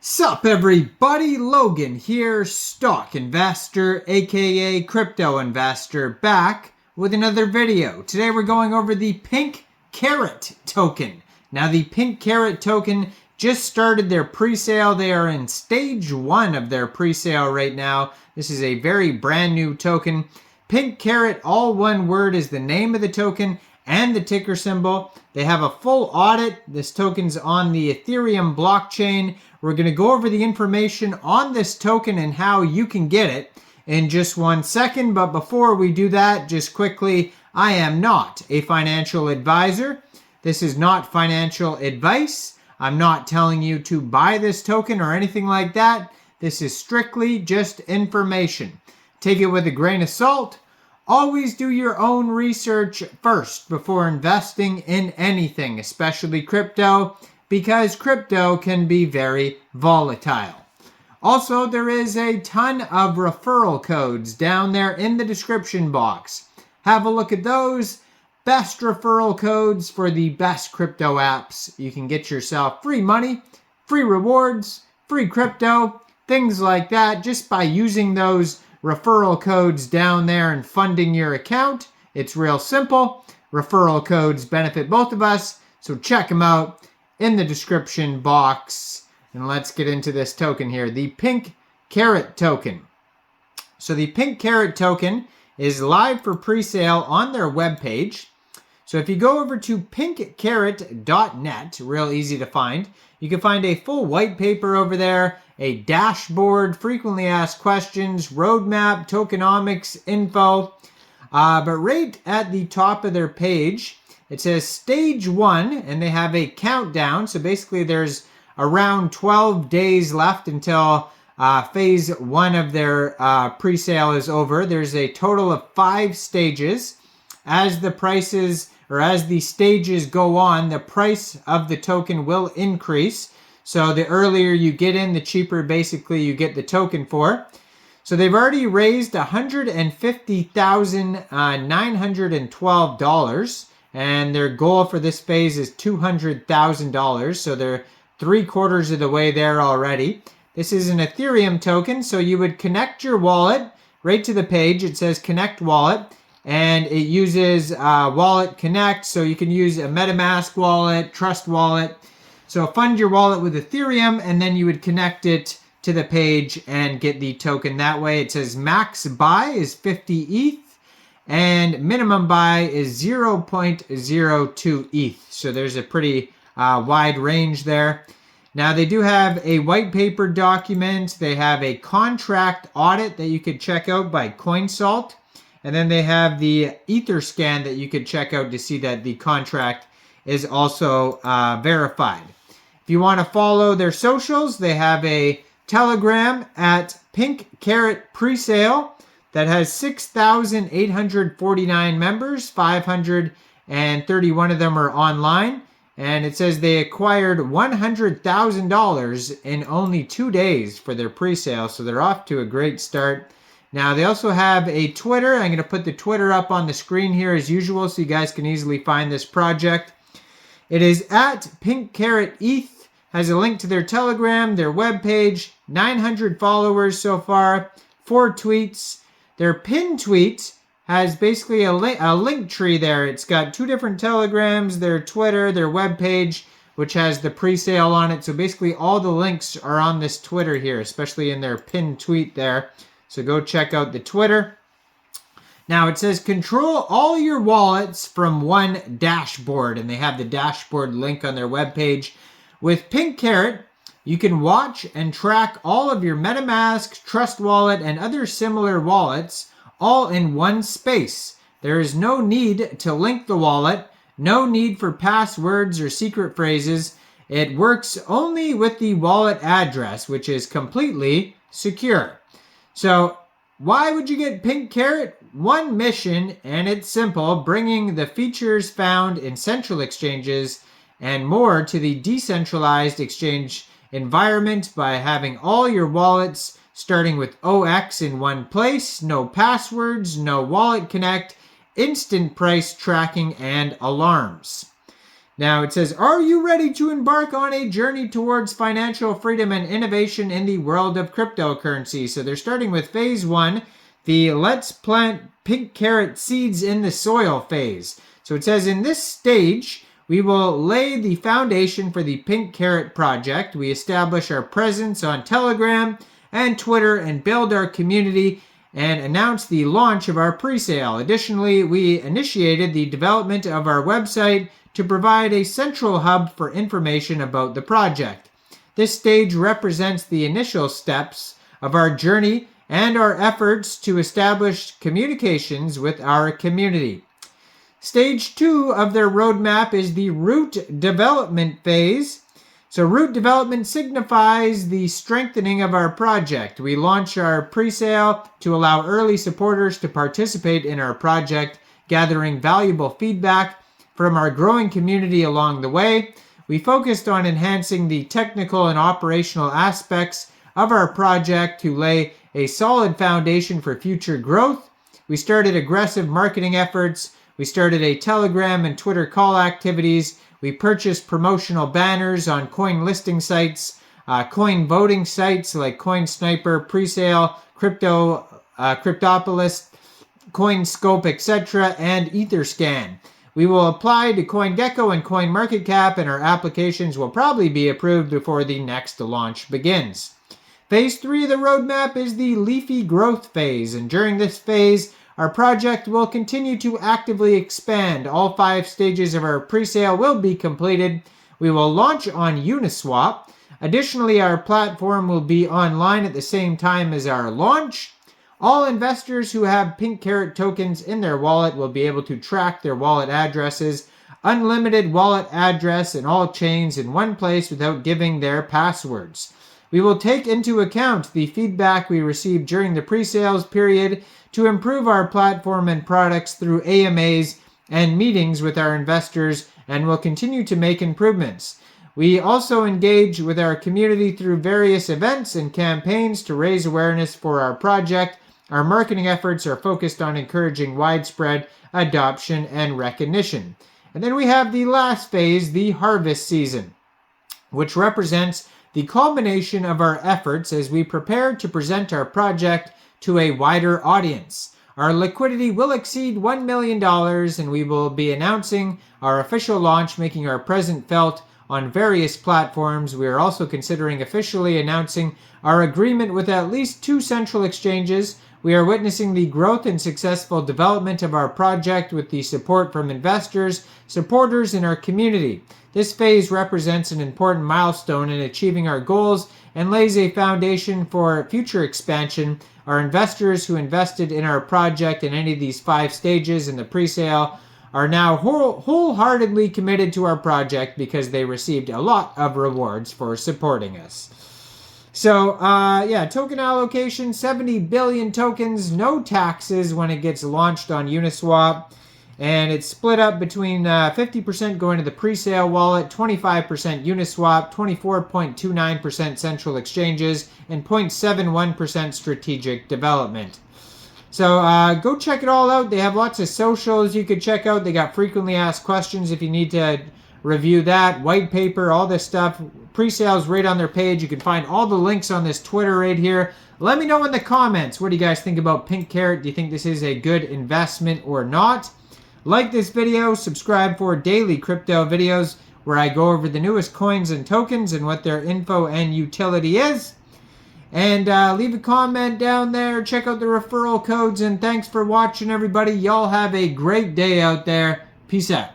Sup everybody, Logan here, stock investor aka crypto investor, back with another video. Today we're going over the Pinkcarrot token. Now the Pinkcarrot token just started their pre-sale. They are in stage 1 of their pre-sale right now. This is a very brand new token. Pinkcarrot, all one word, is the name of the token and the ticker symbol. They have a full audit. This token's on the Ethereum blockchain. We're going to go over the information on this token and how you can get it in just 1 second. But before we do that, just quickly, I am not a financial advisor. This is not financial advice. I'm not telling you to buy this token or anything like that. This is strictly just information. Take it with a grain of salt. Always do your own research first before investing in anything, especially crypto, because crypto can be very volatile. Also, there is a ton of referral codes down there in the description box. Have a look at those. Best referral codes for the best crypto apps. You can get yourself free money, free rewards, free crypto, things like that just by using those referral codes down there and funding your account. It's real simple. Referral codes benefit both of us, so check them out in the description box. And let's get into this token here, the Pinkcarrot token. So the Pinkcarrot token is live for pre-sale on their webpage. So if you go over to pinkcarrot.net, real easy to find, you can find a full white paper over there, a dashboard, frequently asked questions, roadmap, tokenomics info. But right at the top of their page, it says stage 1, and they have a countdown. So basically there's around 12 days left until phase 1 of their pre-sale is over. There's a total of 5 stages. As the prices, or as the stages go on, the price of the token will increase. So the earlier you get in, the cheaper basically you get the token for. So they've already raised $150,912, and their goal for this phase is $200,000. So they're 3/4 of the way there already. This is an Ethereum token, so you would connect your wallet right to the page. It says connect wallet, and it uses Wallet Connect, so you can use a MetaMask wallet, Trust wallet. So fund your wallet with Ethereum, and then you would connect it to the page and get the token that way. It says max buy is 50 ETH, and minimum buy is 0.02 ETH. So there's a pretty wide range there. Now they do have a white paper document. They have a contract audit that you could check out by CoinSalt. And then they have the Etherscan that you could check out to see that the contract is also verified. If you want to follow their socials, they have a Telegram at Pinkcarrot Presale that has 6,849 members. 531 of them are online. And it says they acquired $100,000 in only 2 days for their presale. So they're off to a great start. Now, they also have a Twitter. I'm going to put the Twitter up on the screen here as usual so you guys can easily find this project. It is at Pinkcarrot ETH. Has a link to their Telegram, their webpage, 900 followers so far, 4 tweets. Their pinned tweet has basically a link tree there. It's got 2 different Telegrams, their Twitter, their webpage, which has the pre-sale on it. So basically all the links are on this Twitter here, especially in their pinned tweet there. So go check out the Twitter. Now it says control all your wallets from one dashboard, and they have the dashboard link on their webpage. With Pinkcarrot, you can watch and track all of your MetaMask, Trust Wallet, and other similar wallets all in one space. There is no need to link the wallet, no need for passwords or secret phrases. It works only with the wallet address, which is completely secure. So why would you get Pinkcarrot? One mission, and it's simple: bringing the features found in central exchanges and more to the decentralized exchange environment by having all your wallets starting with OX in one place, no passwords, no wallet connect, instant price tracking, and alarms. Now it says, are you ready to embark on a journey towards financial freedom and innovation in the world of cryptocurrency? So they're starting with phase 1, the let's plant Pinkcarrot seeds in the soil phase. So it says in this stage, we will lay the foundation for the Pinkcarrot project. We establish our presence on Telegram and Twitter and build our community and announce the launch of our presale. Additionally, we initiated the development of our website to provide a central hub for information about the project. This stage represents the initial steps of our journey and our efforts to establish communications with our community. Stage 2 of their roadmap is the root development phase. So root development signifies the strengthening of our project. We launch our presale to allow early supporters to participate in our project, gathering valuable feedback from our growing community along the way. We focused on enhancing the technical and operational aspects of our project to lay a solid foundation for future growth. We started aggressive marketing efforts. We started a Telegram and Twitter call activities. We purchased promotional banners on coin listing sites, coin voting sites like CoinSniper, Presale, Cryptopolis, CoinScope, etc., and Etherscan. We will apply to CoinGecko and CoinMarketCap, and our applications will probably be approved before the next launch begins. Phase 3 of the roadmap is the leafy growth phase, and during this phase, our project will continue to actively expand. All 5 stages of our presale will be completed. We will launch on Uniswap. Additionally, our platform will be online at the same time as our launch. All investors who have Pinkcarrot tokens in their wallet will be able to track their wallet addresses, unlimited wallet address in all chains in one place without giving their passwords. We will take into account the feedback we received during the pre-sales period to improve our platform and products through AMAs and meetings with our investors, and will continue to make improvements. We also engage with our community through various events and campaigns to raise awareness for our project. Our marketing efforts are focused on encouraging widespread adoption and recognition. And then we have the last phase, the harvest season, which represents the culmination of our efforts as we prepare to present our project to a wider audience. Our liquidity will exceed $1 million, and we will be announcing our official launch, making our presence felt on various platforms. We are also considering officially announcing our agreement with at least 2 central exchanges. We are witnessing the growth and successful development of our project with the support from investors, supporters, in our community. This phase represents an important milestone in achieving our goals and lays a foundation for future expansion. Our investors who invested in our project in any of these 5 stages in the presale are now wholeheartedly committed to our project because they received a lot of rewards for supporting us. So, token allocation, 70 billion tokens, no taxes when it gets launched on Uniswap. And it's split up between 50% going to the presale wallet, 25% Uniswap, 24.29% central exchanges, and 0.71% strategic development. So go check it all out. They have lots of socials you could check out. They got frequently asked questions if you need to review that, white paper, all this stuff. Pre-sales right on their page. You can find all the links on this Twitter right here. Let me know in the comments, what do you guys think about Pinkcarrot? Do you think this is a good investment or not? Like this video, subscribe for daily crypto videos where I go over the newest coins and tokens and what their info and utility is. And leave a comment down there. Check out the referral codes. And thanks for watching, everybody. Y'all have a great day out there. Peace out.